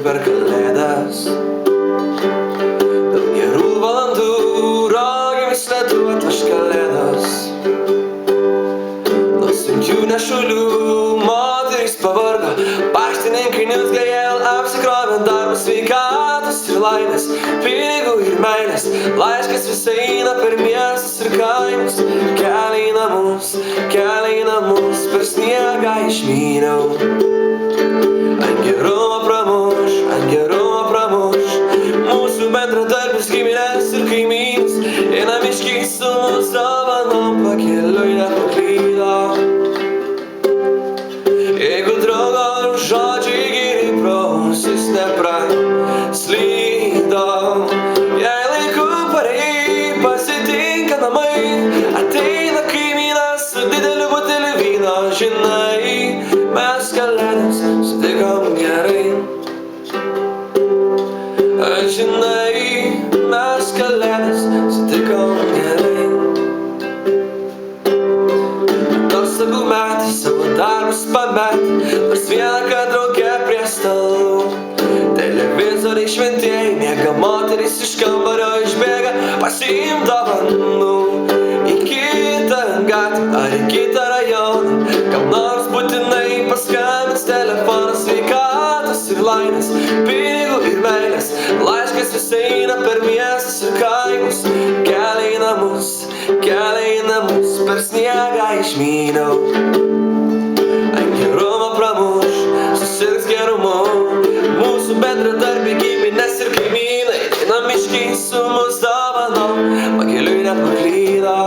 per kalėdas. Daug gerų valandų rogėmis ledu atvež kalėdos. Nuo sunkių nešulių moterys pavargo, paštininkai nusgaėl apsikrovė darbus, sveikatos ir laimės, pinigų ir meilės. Laiškas visai eina per miestus ir kaimus, kelią į namus per sniegą išmyniau. Ant gerumo pramuš mūsų bendradarbis, giminės ir kaimynus, ir namiškiai su mūsų dovanom pakeliui nepaklydo. Jeigu draugo žodžiai geri pro ausis nepraslydo, jei laiku parėjai pasitinka namai, ateina kaimynas su dideliu buteliu vyno. Žinai, mes kalėdas sutikom gerai. Žinai, mes kalėdas sutikom gerai. Atostogų metai savo darbus pamet, nors vieną kad drauge prie stalų. Televizoriai šventieji miega, moterys iš kambario išbėga pasiimt dovanų. Į kitą gatvę ar į kitą rajoną, kam nors būtinai paskambins telefonas. Sveikatos ir laimės, pinigų ir meilės, laiškas vis eina per miestus ir kaimus, kelią į namus per sniegą išmyniau. Ant gerumo pramuš, susirgs gerumu mūsų bendradarbiai, giminės ir kaimynai, namiškiai su mūsų dovanom pakeliui nepaklydo.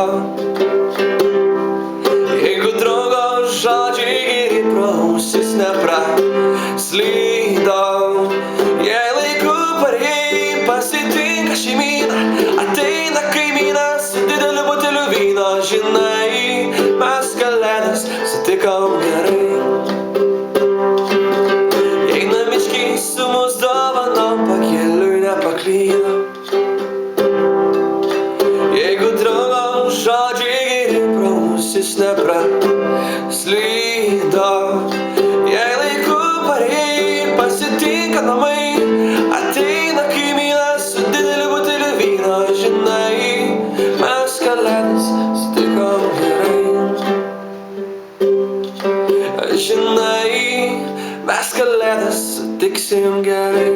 Jeigu draugo žodžiai geri pro ausis nepraslydo, jei laiku parėjai pasitinka šeimyna, ateina kaimynas su dideliu buteliu vyno. Žinai, mes kalėdas sutikom gerai. Jei namiškiai su mūsų dovanom pakeliui nepaklydo, jeigu draugo žodžiai geri pro ausis nepraslydo, jei laiku parėjai pasitinka namai, ateina kaimynas su dideliu buteliu vyno. Žinai, mes kalėdas sutikom gerai. Žinai, mes kalėdas sutiksim gerai.